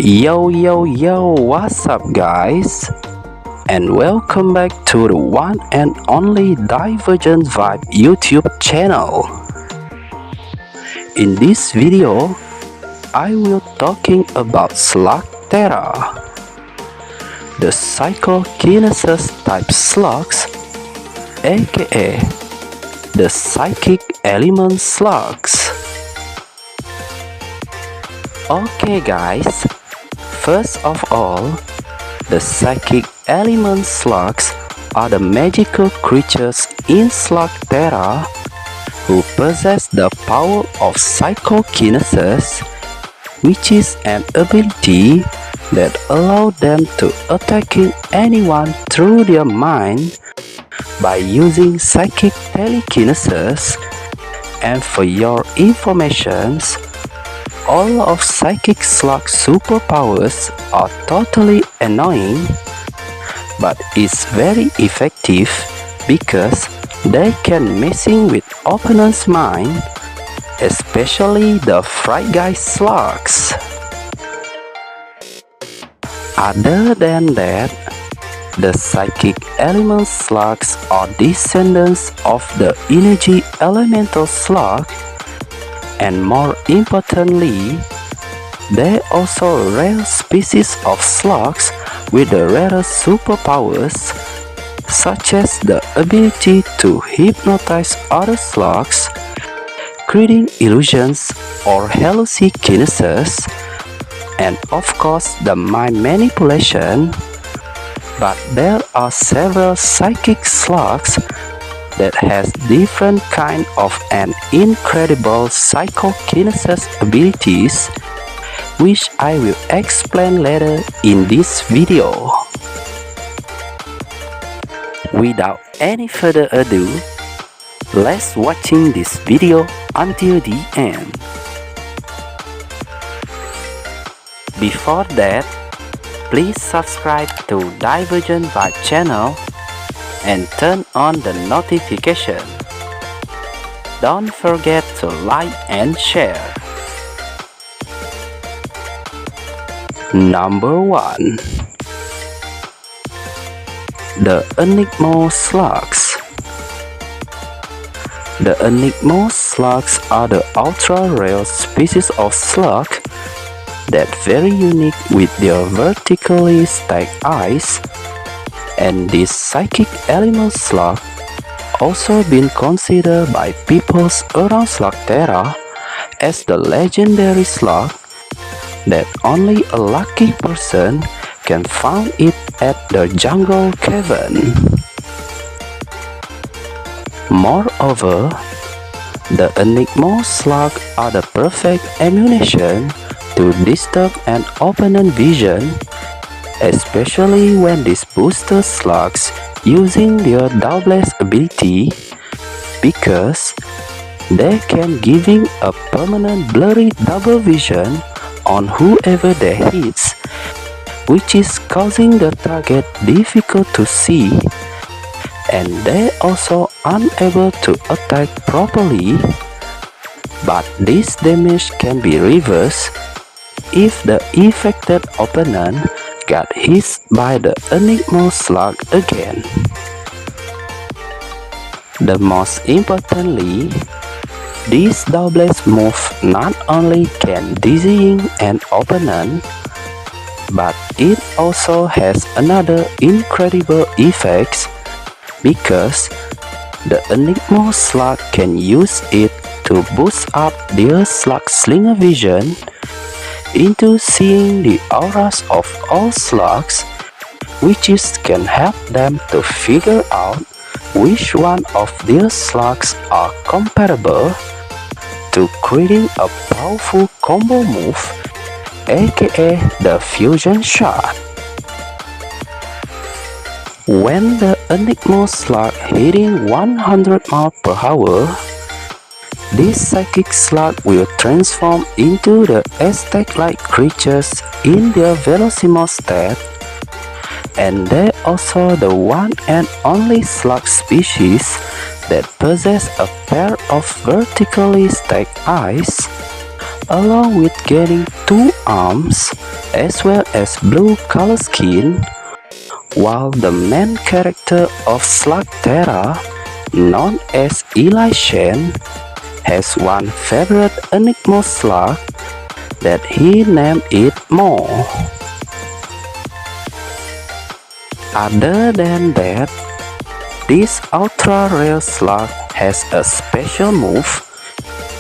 Yo, what's up guys? And welcome back to the one and only Divergent Vibe YouTube channel. In this video, I will talking about Slugterra, the psychokinesis type slugs, aka the psychic element slugs. Okay guys, first of all, the psychic element slugs are the magical creatures in Slugterra who possess the power of psychokinesis, which is an ability that allows them to attacking anyone through their mind by using psychic telekinesis. And for your informations, all of psychic slug superpowers are totally annoying, but it's very effective because they can messing with opponent's mind, especially the FRIGHTGEIST slugs. Other than that, the psychic element slugs are descendants of the energy elemental slug, and more importantly, they are also rare species of slugs with the rarer superpowers, such as the ability to hypnotize other slugs, creating illusions or hallucinokinesis, and of course the mind manipulation. But there are several psychic slugs that has different kind of an incredible psychokinesis abilities, which I will explain later in this video. Without any further ado, let's watching this video until the end. Before that, please subscribe to Divergent Vibe channel and turn on the notification. Don't forget to like and share. Number 1. The ENIGMO slugs. The ENIGMO slugs are the ultra rare species of slug that very unique with their vertically stacked eyes, and this psychic element slug also been considered by peoples around Slugterra as the legendary slug that only a lucky person can find it at the jungle cavern. Moreover, the ENIGMO slug are the perfect ammunition to disturb an opponent vision, especially when these booster slugs using their Doublast ability, because they can giving a permanent blurry double vision on whoever they hits, which is causing the target difficult to see, and they also unable to attack properly. But this damage can be reversed if the affected opponent got hit by the ENIGMO slug again. The most importantly, this Doublast move not only can dizzying an opponent, but it also has another incredible effects, because the ENIGMO slug can use it to boost up their slug slinger vision into seeing the auras of all slugs, which can help them to figure out which one of their slugs are comparable to creating a powerful combo move, aka the fusion shot. When the ENIGMO slug hitting 100 mph, this psychic slug will transform into the Aztec-like creatures in their Velocimo state, and they also the one and only slug species that possess a pair of vertically stacked eyes, along with getting 2 arms as well as blue color skin, while the main character of Slugterra, known as Eli Shen, has one favorite ENIGMO slug that he named it Mo. Other than that, this ultra rare slug has a special move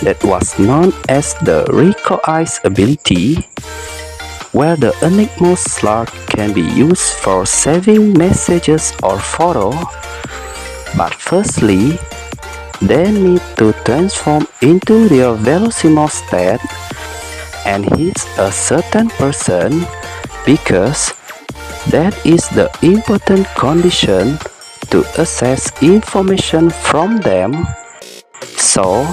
that was known as the RECOEYES ability, where the ENIGMO slug can be used for saving messages or photo, but firstly, they need to transform into their Velocimo state and hit a certain person, because that is the important condition to access information from them. So,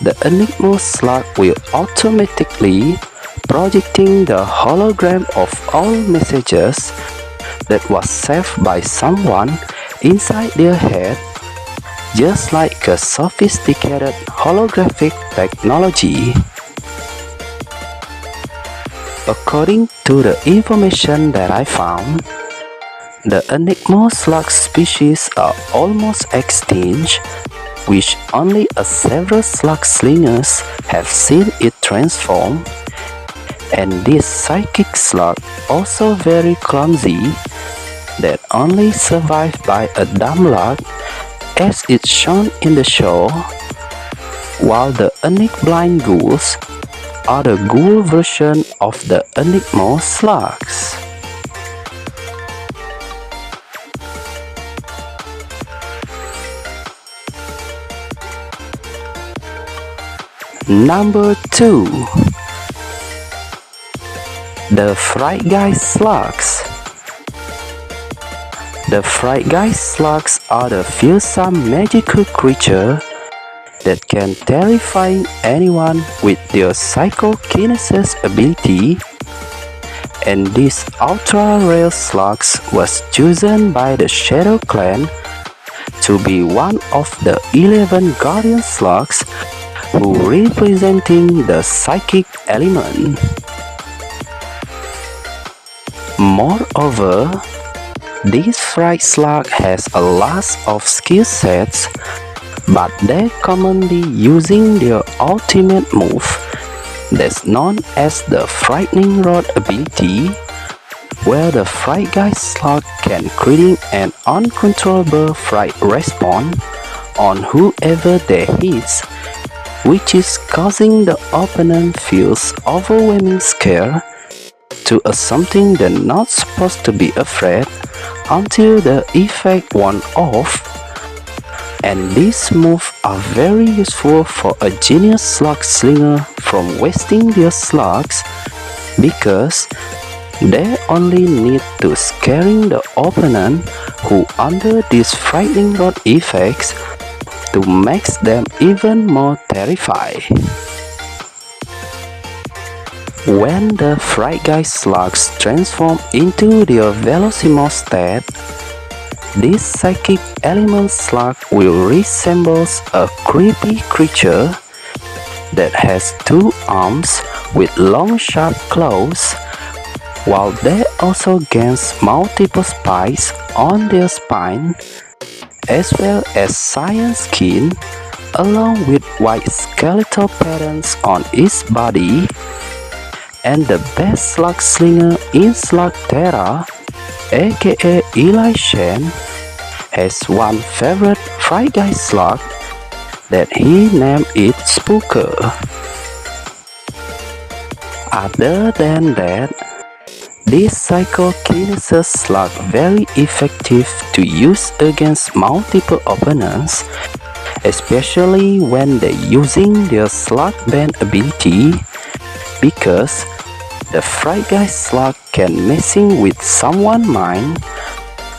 the ENIGMO slug will automatically projecting the hologram of all messages that was saved by someone inside their head, just like a sophisticated holographic technology. According to the information that I found, the ENIGMO slug species are almost extinct, which only several slug slingers have seen it transform, and this psychic slug also very clumsy, that only survived by a dumb luck, as it's shown in the show, while the ENIGBLIND ghouls are the ghoul version of the ENIGMO slugs. Number 2. The FRIGHTGEIST slugs. The FRIGHTGEIST slugs are the fearsome magical creature that can terrify anyone with their psychokinesis ability, and this ultra rare slugs was chosen by the Shadow Clan to be one of the 11 guardian slugs who representing the psychic element. Moreover, this fright slug has a lot of skill sets, but they commonly using their ultimate move that's known as the FRIGHTNINGROD ability, where the FRIGHTGEIST slug can create an uncontrollable fright response on whoever they hit, which is causing the opponent feels overwhelming scare to something they're not supposed to be afraid until the effect worn off. And these moves are very useful for a genius slug slinger from wasting their slugs, because they only need to scaring the opponent who under these frightening rod effects to make them even more terrified. When the FRIGHTGEIST slugs transform into their Velocimo state, this psychic element slug will resemble a creepy creature that has 2 arms with long sharp claws, while they also gain multiple spikes on their spine, as well as cyan skin, along with white skeletal patterns on its body. And the best slug slinger in Slugterra, aka Eli Shen, has one favorite FRIGHTGEIST slug that he named it SPOOKER. Other than that, this psychokinesis slug very effective to use against multiple opponents, especially when they using their SLUGBANE ability, because the FRIGHTGEIST slug can messing with someone's mind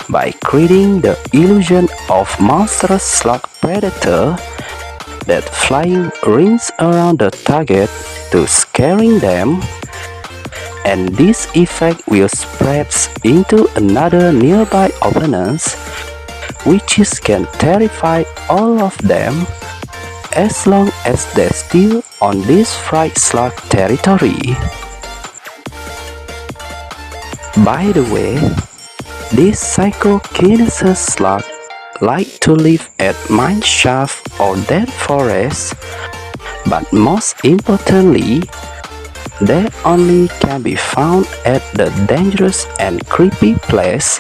by creating the illusion of monstrous slug predator that flying rings around the target to scaring them, and this effect will spread into another nearby opponents, which can terrify all of them as long as they're still on this fright slug territory. By the way, these psychokinesis slugs like to live at mine shaft or dead forests, but most importantly, they only can be found at the dangerous and creepy place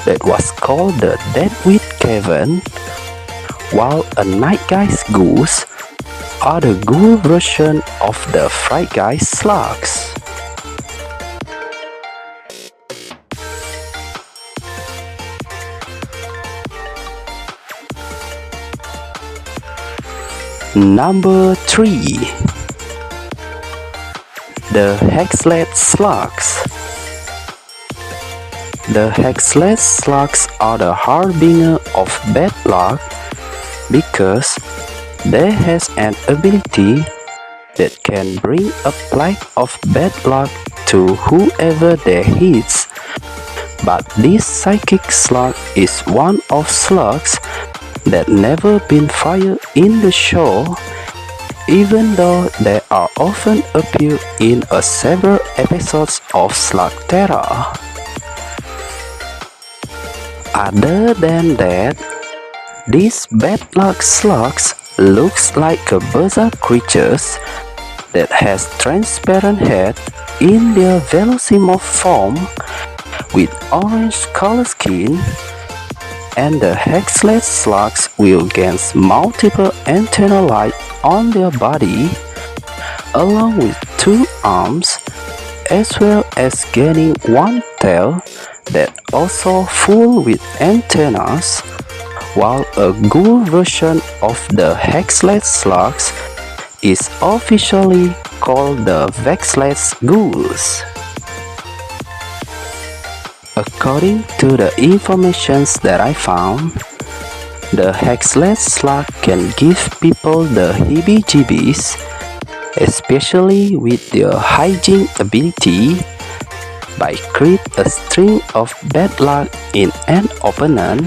that was called the DEADWEED cavern, while a NIGHTGEIST ghouls are the ghoul version of the FRIGHTGEIST slugs. Number 3. The HEXLET slugs. The HEXLET slugs are the harbinger of bad luck because they has an ability that can bring a plague of bad luck to whoever they hits. But this psychic slug is one of slugs that never been fired in the show, even though they are often appear in several episodes of Slugterra. Other than that, these bad luck slugs looks like a bizarre creatures that has transparent head in their velocimorph form with orange color skin, and the HEXLET slugs will gain multiple antennae light on their body, along with 2 arms, as well as gaining 1 tail that also full with antennas, while a ghoul version of the HEXLET slugs is officially called the VEXLET ghouls. According to the information that I found, the HEXLET slug can give people the heebie-jeebies, especially with their HYJINX ability, by create a string of bad luck in an opponent,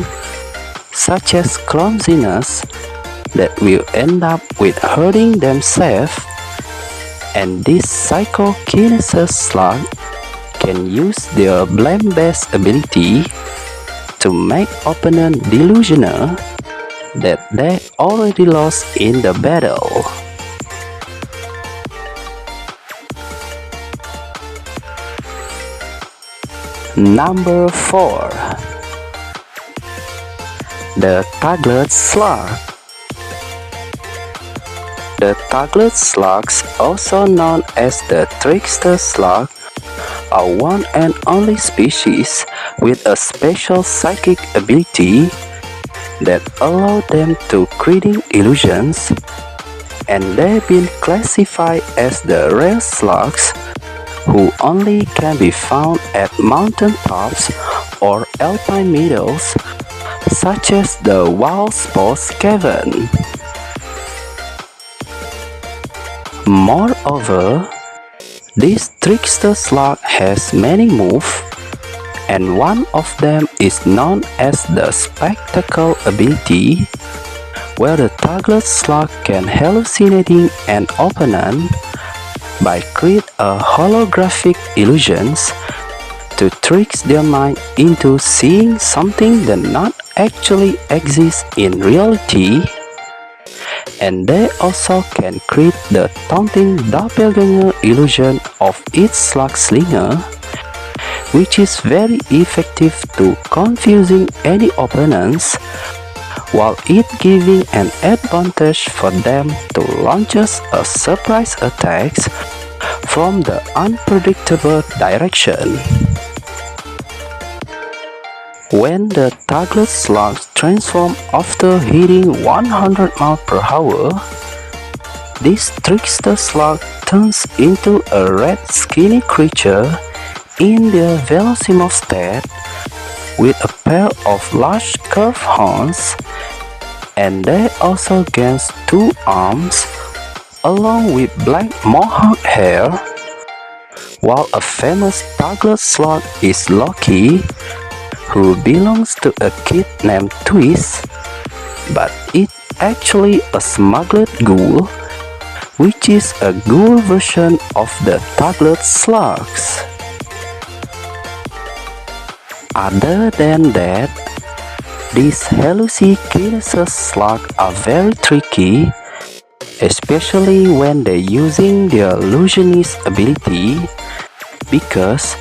such as clumsiness, that will end up with hurting themselves. And this psychokinesis slug can use their BLAMBASTE ability to make opponent delusional that they already lost in the battle. Number 4. The THUGGLET slug. The THUGGLET slugs, also known as the trickster slug, are one and only species with a special psychic ability that allow them to creating illusions, and they've been classified as the rare slugs who only can be found at mountain tops or alpine meadows, such as the wild sports cavern. Moreover, this trickster slug has many moves, and one of them is known as the spectacle ability, where the THUGGLET slug can hallucinating an opponent by create a holographic illusions to trick their mind into seeing something that not actually exists in reality. And they also can create the taunting doppelganger illusion of each slug slinger, which is very effective to confusing any opponents, while it giving an advantage for them to launch a surprise attacks from the unpredictable direction. When the THUGGLET slugs transform after hitting 100 mph, this trickster slug turns into a red skinny creature in their velocimorph state with a pair of large curved horns, and they also gain 2 arms along with black mohawk hair, while a famous THUGGLET slug is Loki, who belongs to a kid named Twist, but it's actually a smuggled ghoul, which is a ghoul version of the THUGGLET slugs. Other than that, these hallucinokinesis slugs are very tricky, especially when they're using their illusionist ability, because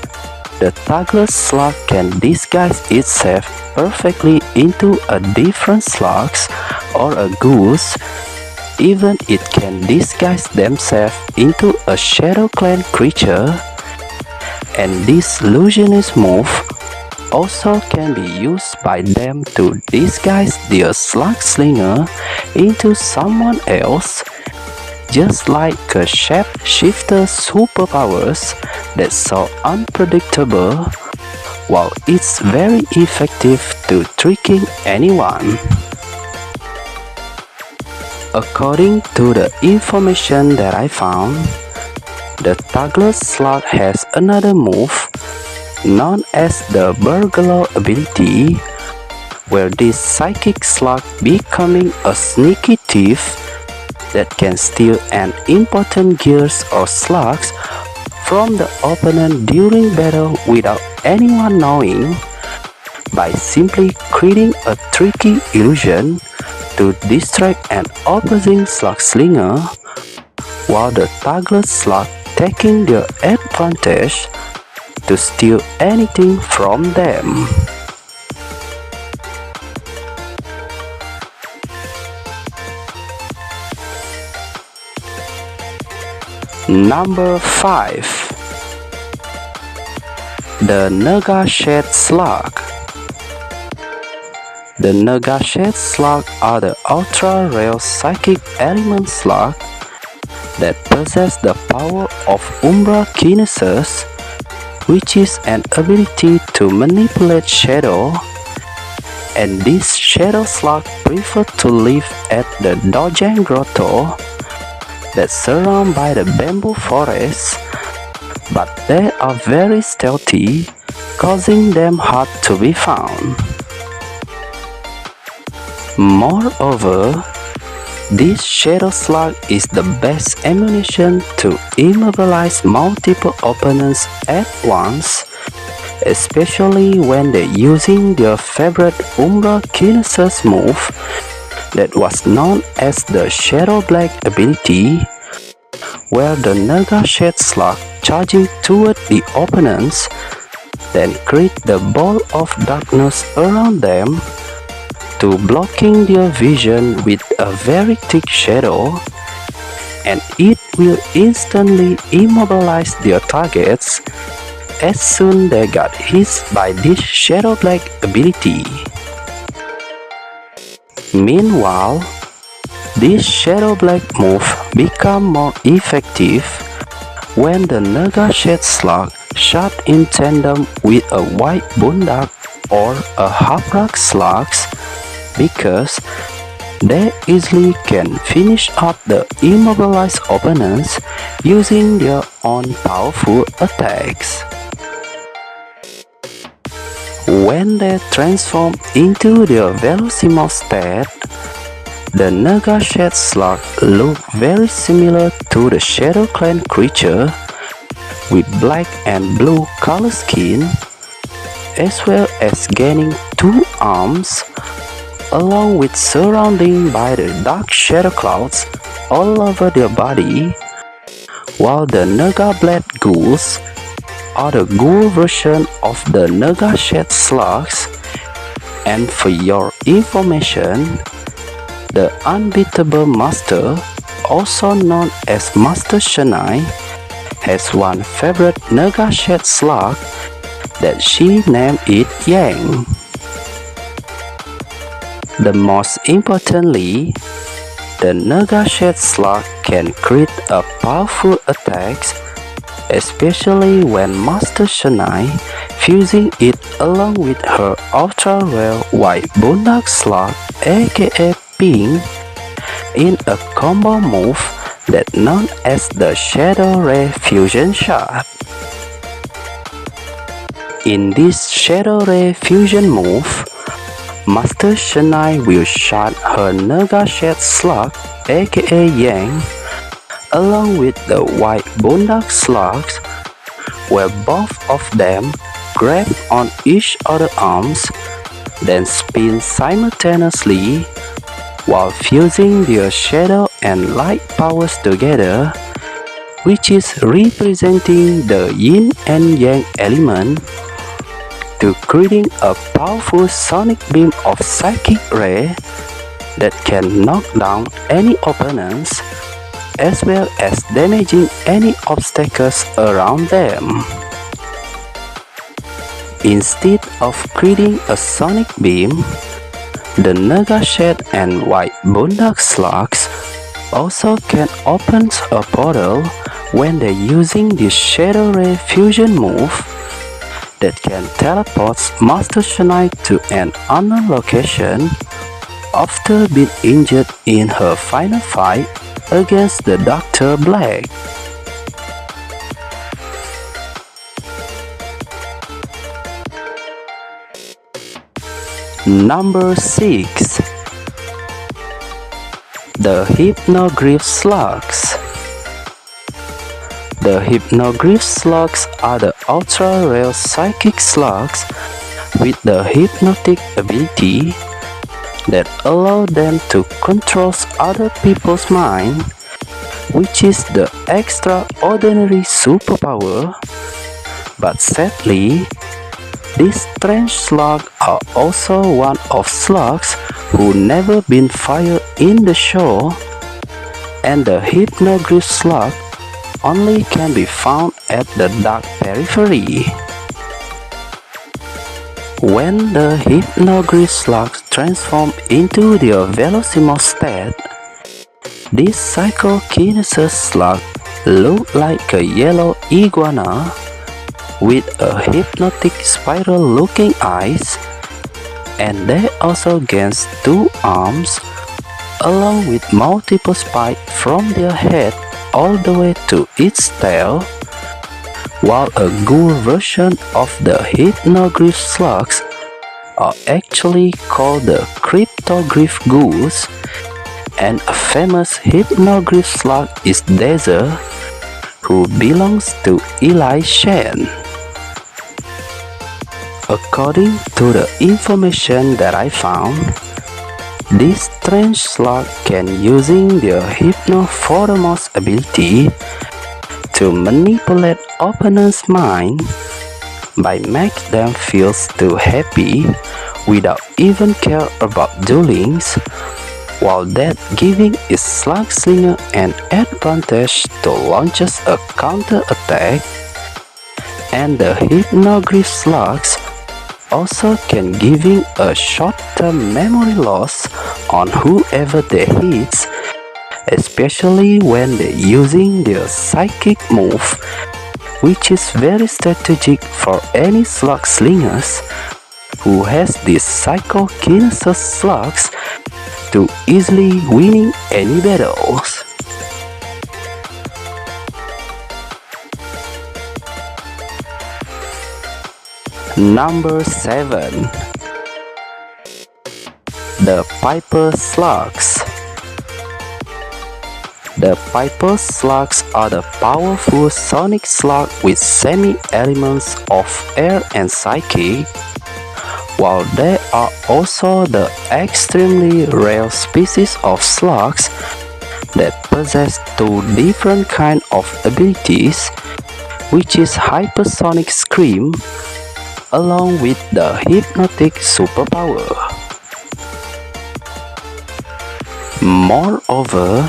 the THUGGLET slug can disguise itself perfectly into a different slugs or a ghouls. Even it can disguise themselves into a shadow clan creature, and this illusionist move also can be used by them to disguise their slug slinger into someone else, just like a shapeshifter superpowers that's so unpredictable, while it's very effective to tricking anyone. According to the information that I found, the THUGGLET slug has another move known as the burglar ability, where this psychic slug becoming a sneaky thief that can steal an important gears or slugs from the opponent during battle without anyone knowing, by simply creating a tricky illusion to distract an opposing slug slinger, while the THUGGLET slug taking their advantage to steal anything from them. Number 5. The NEGASHADE slug. The NEGASHADE slug are the ultra-rare psychic element slug that possess the power of umbra-kinesis, which is an ability to manipulate shadow, and these shadow slugs prefer to live at the Dojang grotto that's surrounded by the bamboo forest, but they are very stealthy, causing them hard to be found. Moreover, this shadow slug is the best ammunition to immobilize multiple opponents at once, especially when they're using their favorite umbra-kinesis move that was known as the Shadow Black ability, where the NEGASHADE slug charging toward the opponents, then create the ball of darkness around them to blocking their vision with a very thick shadow, and it will instantly immobilize their targets as soon they got hit by this Shadow Black ability. Meanwhile, this Shadow Black move become more effective when the NEGASHADE slug shot in tandem with a white bundak or a half-rock slugs, because they easily can finish up the immobilized opponents using their own powerful attacks. When they transform into their Velosimos state, the NEGASHADE slug look very similar to the Shadow Clan creature, with black and blue color skin, as well as gaining 2 arms, along with surrounding by the dark shadow clouds all over their body, while the NEGABLAD ghouls are the ghoul version of the NEGASHADE slugs. And for your information, the Unbeatable Master, also known as Master Shanai, has one favorite NEGASHADE slug that she named it Yang. The most importantly, the NEGASHADE slug can crit a powerful attacks, especially when Master Shanai fusing it along with her ultra rare white bundak slug aka Ping in a combo move that known as the Shadow Ray Fusion Shot. In this Shadow Ray Fusion move, Master Shanai will shot her NEGASHADE slug aka Yang along with the white bundak slugs, where both of them grab on each other's arms, then spin simultaneously while fusing their shadow and light powers together, which is representing the yin and yang element, to creating a powerful sonic beam of psychic ray that can knock down any opponents as well as damaging any obstacles around them. Instead of creating a sonic beam, the NEGASHADE and White Boondock Slugs also can open a portal when they're using this Shadow Ray fusion move that can teleport Master Shania to an unknown location after being injured in her final fight against the Dr. Black. Number 6. The HYPNOGRIF Slugs. The HYPNOGRIF Slugs are the ultra-rare psychic slugs with the hypnotic ability that allow them to control other people's mind, which is the extraordinary superpower. But sadly, these strange slugs are also one of slugs who never been fired in the show, and the HYPNOGRIF slug only can be found at the dark periphery. When the HYPNOGRIF slugs transform into their Velocimo state, this psychokinesis slug look like a yellow iguana with a hypnotic spiral-looking eyes, and they also gain 2 arms along with multiple spikes from their head all the way to its tail, while a ghoul version of the HYPNOGRIF slugs are actually called the cryptogryph ghouls, and a famous HYPNOGRIF slug is Desert, who belongs to Eli Shen. According to the information that I found, this strange slug can using their Hypnoformos ability to manipulate opponent's mind by making them feel too happy without even care about duelings, while that giving its slug slinger an advantage to launch a counter attack, and the HYPNOGRIF slugs also can giving a short-term memory loss on whoever they hit, especially when they're using their psychic move, which is very strategic for any slug slingers who has these psychokinesis slugs to easily winning any battles. Number 7. The PIEPER Slugs. The PIEPER Slugs are the powerful sonic slug with semi-elements of air and psychic, while they are also the extremely rare species of slugs that possess 2 different kinds of abilities, which is hypersonic scream along with the hypnotic superpower. Moreover,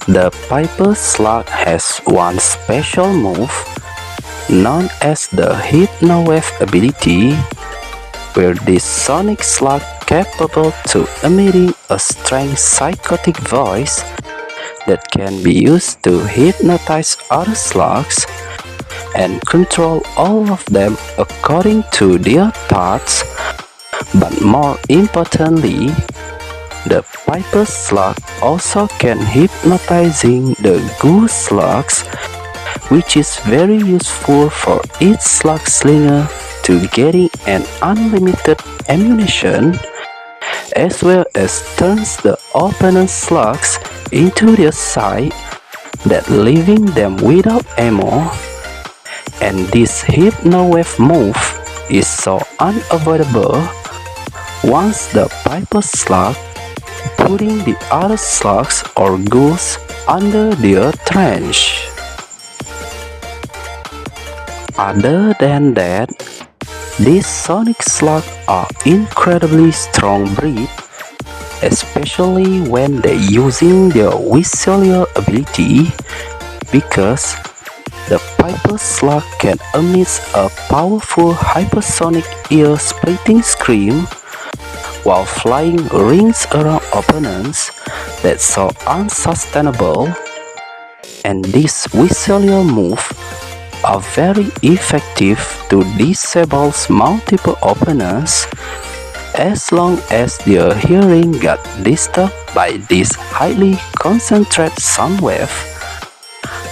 the PIEPER slug has one special move known as the Hypnowave ability, where this sonic slug capable to emitting a strange psychotic voice that can be used to hypnotize other slugs and control all of them according to their thoughts. But more importantly, the PIEPER slug also can hypnotizing the ghoul slugs, which is very useful for each slug slinger to getting an unlimited ammunition, as well as turns the opponent's slugs into their side, that leaving them without ammo. And this Hypnowave move is so unavoidable once the PIEPER slug putting the other slugs or ghouls under their trench. Other than that, these sonic slugs are incredibly strong breed, especially when they're using their whistle ability, because the PIEPER slug can emit a powerful hypersonic ear-splitting scream while flying rings around opponents that's so unsustainable, and these whistle moves are very effective to disable multiple opponents as long as their hearing got disturbed by this highly concentrated sound wave,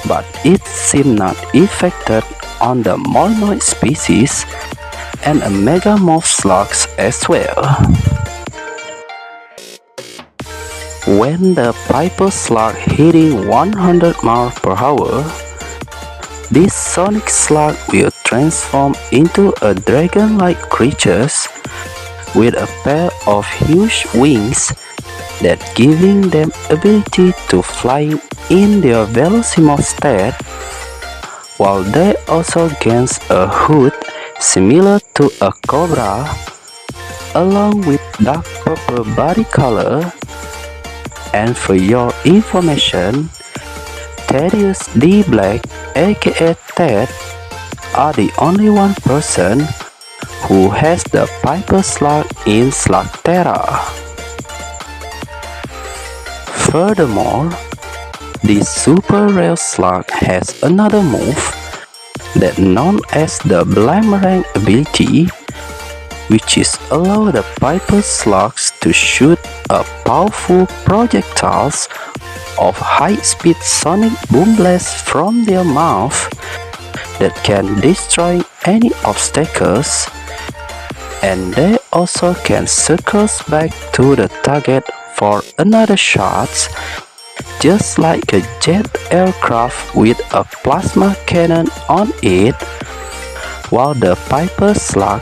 but it seems not affected on the monoid species and a megamorph slugs as well. When the PIEPER slug hitting 100 mph, this sonic slug will transform into a dragon-like creatures with a pair of huge wings that giving them ability to fly in their velocimorph state, while they also gains a hood similar to a cobra along with dark purple body color. And for your information, Thaddeus D. Black aka Ted are the only one person who has the PIEPER slug in Slugterra. Furthermore, the super rare slug has another move that known as the Boomerang ability, which is allow the PIEPER slugs to shoot a powerful projectiles of high-speed sonic boom blasts from their mouth that can destroy any obstacles, and they also can circle back to the target for another shots, just like a jet aircraft with a plasma cannon on it, while the PIEPER slug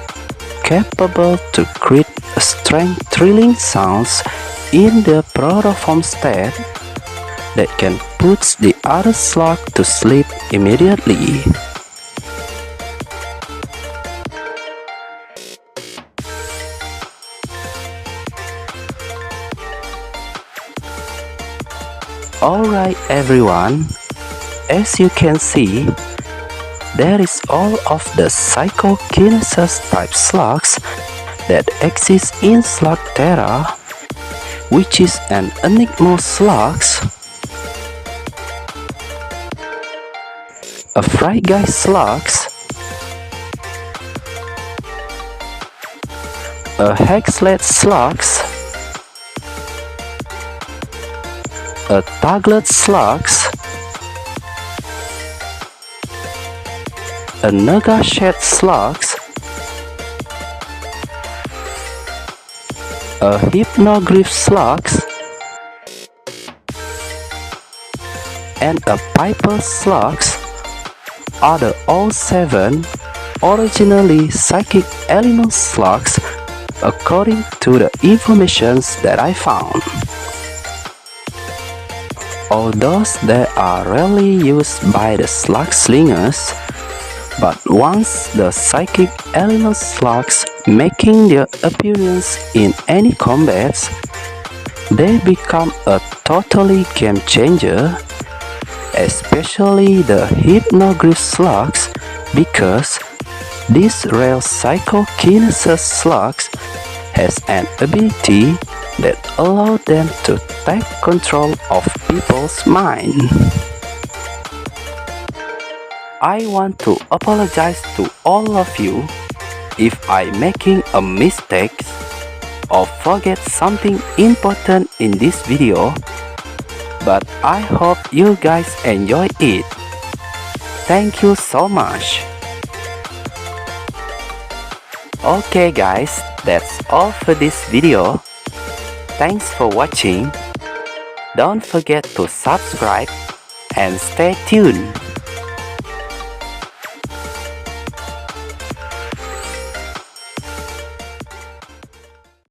capable to create strange thrilling sounds in the protoform state that can put the other slug to sleep immediately. Alright everyone, as you can see, there is all of the psychokinesis type slugs that exist in Slugterra, which is an ENIGMO slugs, a FRIGHTGEIST slugs, a HEXLET slugs, a THUGGLET slugs, a NEGASHADE slugs, a HYPNOGRIF slugs, and a PIEPER slugs are the all 7 originally psychic element slugs according to the informations that I found. Although they are rarely used by the slug slingers, but once the psychic element slugs making their appearance in any combats, they become a totally game changer, especially the HYPNOGRIF slugs, because this rare psychokinesis slugs has an ability that allows them to take control of people's mind. I want to apologize to all of you if I making a mistake or forget something important in this video, but I hope you guys enjoy it. Thank you so much. Okay guys, that's all for this video. Thanks for watching. Don't forget to subscribe and stay tuned.